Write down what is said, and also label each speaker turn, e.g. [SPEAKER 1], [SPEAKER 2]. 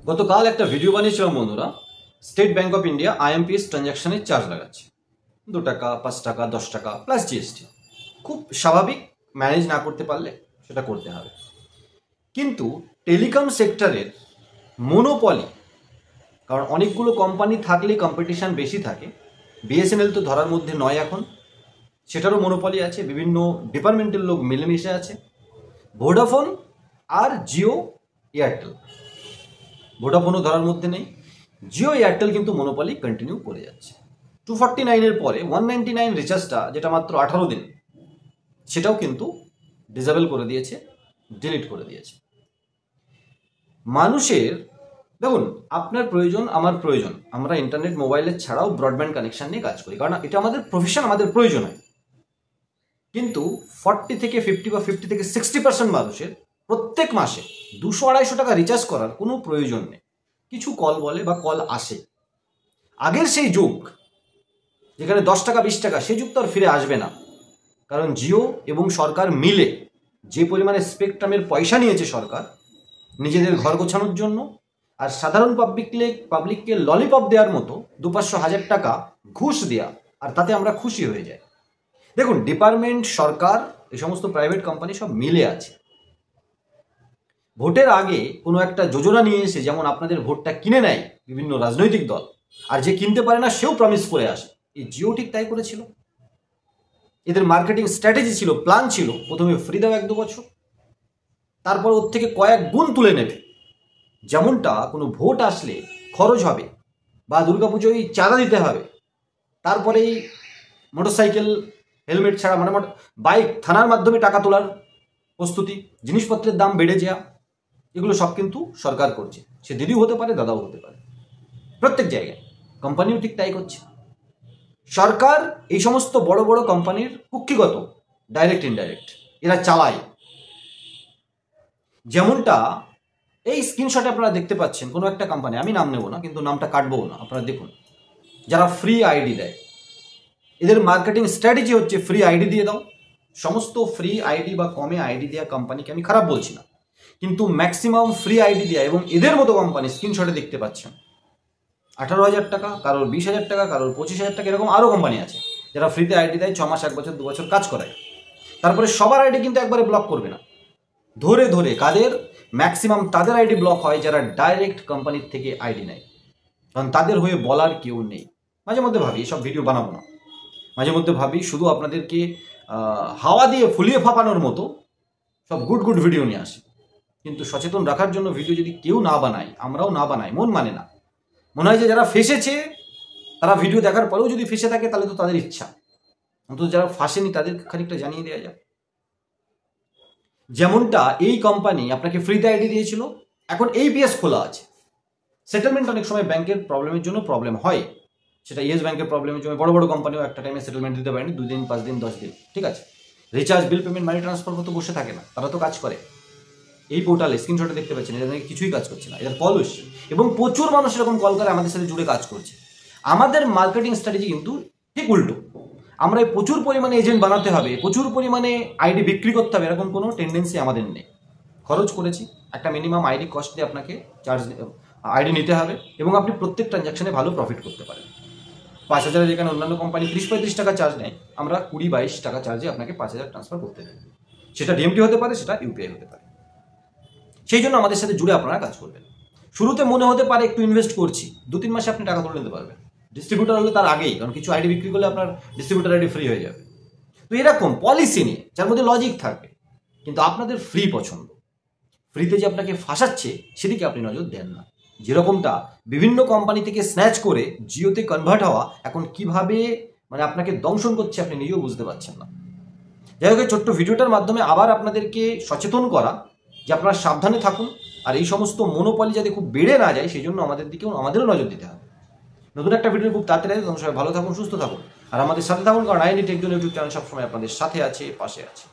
[SPEAKER 1] গতকাল একটা ভিডিও বানিয়েছিলাম বন্ধুরা, State Bank of India IMPS ট্রানজ্যাকশনে চার্জ লাগাচ্ছে 2 টাকা, 5 টাকা, 10 টাকা প্লাস জিএসটি। খুব স্বাভাবিক, ম্যানেজ না করতে পারলে সেটা করতে হবে। কিন্তু টেলিকম সেক্টরের মনোপলি, কারণ অনেকগুলো কোম্পানি থাকলে কম্পিটিশন বেশি থাকে। বিএসএনএল তো ধরার মধ্যে নয় এখন, সেটারও মনোপলি আছে, বিভিন্ন ডিপার্টমেন্টের লোক মিলেমিশে আছে। ভোডাফোন আর জিও এয়ারটেল, ভোডাফোনও ধরার মধ্যে নেই, জিও এয়ারটেল কিন্তু মনোপলি কন্টিনিউ করে যাচ্ছে। 249-এর পরে 199 রিচার্জটা, যেটা মাত্র 18 দিন, সেটাও কিন্তু ডিসেবল করে দিয়েছে, ডিলিট করে দিয়েছে। মানুষের দেখুন, আপনার প্রয়োজন, আমার প্রয়োজন, আমরা ইন্টারনেট মোবাইলের ছাড়াও ব্রডব্যান্ড কানেকশন নিয়ে কাজ করি, কারণ এটা আমাদের প্রফেশন, আমাদের প্রয়োজন হয়। কিন্তু 40 থেকে 50 বা 50 থেকে 60% মানুষের প্রত্যেক মাসে 200-250 টাকা রিচার্জ করার কোনো প্রয়োজন নেই। কিছু কল বলে বা কল আসে, আগের সেই যুগ যেখানে 10 টাকা 20 টাকা, সেই যুগ তো আর ফিরে আসবে না। কারণ জিও এবং সরকার মিলে যে পরিমাণে স্পেকট্রামের পয়সা নিয়েছে সরকার নিজেদের ঘর গোছানোর জন্য, আর সাধারণ পাবলিককে ললিপপ দেওয়ার মতো 200-500 টাকা ঘুষ দেয়া, আর তাতে আমরা খুশি হয়ে যাই। দেখুন, ডিপার্টমেন্ট, সরকার, এই সমস্ত প্রাইভেট কোম্পানি সব মিলে আছে। ভোটের আগে কোনো একটা যোজনা নিয়ে এসে যেমন আপনাদের ভোটটা কিনে নেয় বিভিন্ন রাজনৈতিক দল, আর যে কিনতে পারে না সেও প্রমিস করে আসে। এই জিও ঠিক তাই করেছিল। এদের মার্কেটিং স্ট্র্যাটেজি ছিল, প্ল্যান ছিল, প্রথমে ফ্রি দাও 1-2 বছর, তারপর ওর থেকে কয়েক গুণ তুলে নেবে। যেমনটা কোনো ভোট আসলে খরচ হবে বা দুর্গাপুজোয় চাঁদা দিতে হবে, তারপরেই মোটরসাইকেল হেলমেট ছাড়া, মানে বাইক থানার মাধ্যমে টাকা তোলার প্রস্তুতি, জিনিসপত্রের দাম বেড়ে যাওয়া, এগুলো সব কিন্তু সরকার করছে। সে দিদিও হতে পারে, দাদাও হতে পারে, প্রত্যেক জায়গায়। কোম্পানিও ঠিক তাই করছে। সরকার এই সমস্ত বড় বড় কোম্পানির কুক্ষিগত ডাইরেক্ট ইনডাইরেক্ট এরা চালায়। যেমনটা এই স্ক্রিনশটে আপনারা দেখতে পাচ্ছেন, কোনো একটা কোম্পানি, আমি নাম নেব না, কিন্তু নামটা কাটবও না, আপনারা দেখুন, যারা ফ্রি আইডি দেয়, এদের মার্কেটিং স্ট্র্যাটেজি হচ্ছে ফ্রি আইডি দিয়ে দাও। সমস্ত ফ্রি আইডি বা কমে আইডি দেওয়া কোম্পানিকে আমি খারাপ বলছি না, কিন্তু ম্যাক্সিমাম ফ্রি আইডি দেওয়া এবং এদের মতো কোম্পানি স্ক্রিনশটে দেখতে পাচ্ছেন 18,000 টাকা, কারোর 20,000 টাকা, কারোর 25,000 টাকা, এরকম আরও কোম্পানি আছে যারা ফ্রিতে আইডি দেয়, 6 মাস, 1 বছর, 2 বছর কাজ করায়। তারপরে সবার আইডি কিন্তু একবারে ব্লক করবে না, ধরে ধরে কাদের, ম্যাক্সিমাম তাদের আইডি ব্লক হয় যারা ডাইরেক্ট কোম্পানির থেকে আইডি নেয়, কারণ তাদের হয়ে বলার কেউ নেই। মাঝে মধ্যে ভাবি এসব ভিডিও বানাবো না, মাঝে মধ্যে ভাবি শুধু আপনাদেরকে হাওয়া দিয়ে ফুলিয়ে ফাঁপানোর মতো সব গুড ভিডিও নিয়ে আসি। কিন্তু সচেতন রাখার জন্য ভিডিও যদি কেউ না বানায়, আমরাও না বানাই, মন মানে না। মনে হয় যে যারা ফেসেছে তারা ভিডিও দেখার পরেও যদি ফেসে থাকে তাহলে তো তাদের ইচ্ছা, অন্তত যারা ফাঁসেনি তাদের খানিকটা জানিয়ে দেওয়া যায়। যেমনটা এই কোম্পানি আপনাকে ফ্রিতে আইডি দিয়েছিল, এখন APS খোলা আছে। সেটেলমেন্ট অনেক সময় ব্যাংকের প্রবলেমের জন্য প্রবলেম হয়, সেটা ইয়েস ব্যাংকের প্রবলেমের জন্য বড় বড় কোম্পানিও একটা টাইমে সেটেলমেন্ট দিতে পারেনি, 2 দিন, 5 দিন, 10 দিন, ঠিক আছে। Recharge, bill payment, money transfer করতে বসে থাকে না, তারা তো কাজ করে। এই পোর্টালে স্ক্রিনশটে দেখতে পাচ্ছেন, এদের নাকি কিছুই কাজ করছে না, এদের কল এসছে, এবং প্রচুর মানুষ এরকম কল করে আমাদের সাথে জুড়ে কাজ করছে। আমাদের মার্কেটিং স্ট্র্যাটেজি কিন্তু ঠিক উল্টো। আমরা প্রচুর পরিমাণে এজেন্ট বানাতে হবে, প্রচুর পরিমাণে আইডি বিক্রি করতে হবে, এরকম কোনো টেন্ডেন্সি আমাদের নেই। খরচ করেছি, একটা মিনিমাম আইডি কস্ট দিয়ে আপনাকে আইডি নিতে হবে, এবং আপনি প্রত্যেক ট্রানজ্যাকশনে ভালো প্রফিট করতে পারেন। 5,000 যেখানে অন্যান্য কোম্পানি 30-35 টাকা চার্জ নেয়, আমরা 20-22 টাকা চার্জে আপনাকে 5,000 ট্রান্সফার করতে দেবে। সেটা ডিএমটি হতে পারে, সেটা ইউপিআই হতে পারে। সেই জন্য আমাদের সাথে জুড়ে আপনারা কাজ করবেন। শুরুতে মনে হতে পারে একটু ইনভেস্ট করছি, 2-3 মাসে আপনি টাকা তুলে নিতে পারবেন। ডিস্ট্রিবিউটার হলে তার আগেই, কারণ কিছু আইডি বিক্রি করলে আপনার ডিস্ট্রিবিউটার আইডি ফ্রি হয়ে যাবে। তো এরকম পলিসি নিয়ে, যার মধ্যে লজিক থাকবে, কিন্তু আপনাদের ফ্রি পছন্দ, ফ্রিতে যে আপনাকে ফাঁসাচ্ছে সেদিকে আপনি নজর দেন না। যেরকমটা বিভিন্ন কোম্পানি থেকে স্ন্যাচ করে জিওতে কনভার্ট হওয়া এখন কিভাবে মানে আপনাকে দংশন করছে আপনি নিজেও বুঝতে পারছেন না। যাই হোক, ছোট্ট ভিডিওটার মাধ্যমে আবার আপনাদেরকে সচেতন করা যে আপনারা সাবধানে থাকুন, আর এই সমস্ত মনোপলি যাতে খুব বেড়ে না যায় সেই জন্য আমাদেরও নজর দিতে হবে। নতুন একটা ভিডিও খুব তাড়াতাড়ি, তোমরা সবাই ভালো থাকুন, সুস্থ থাকুন, আর আমাদের সাথে থাকুন, কারণ IND tech zone YouTube channel সবসময় আপনাদের সাথে আছে, পাশে আছে।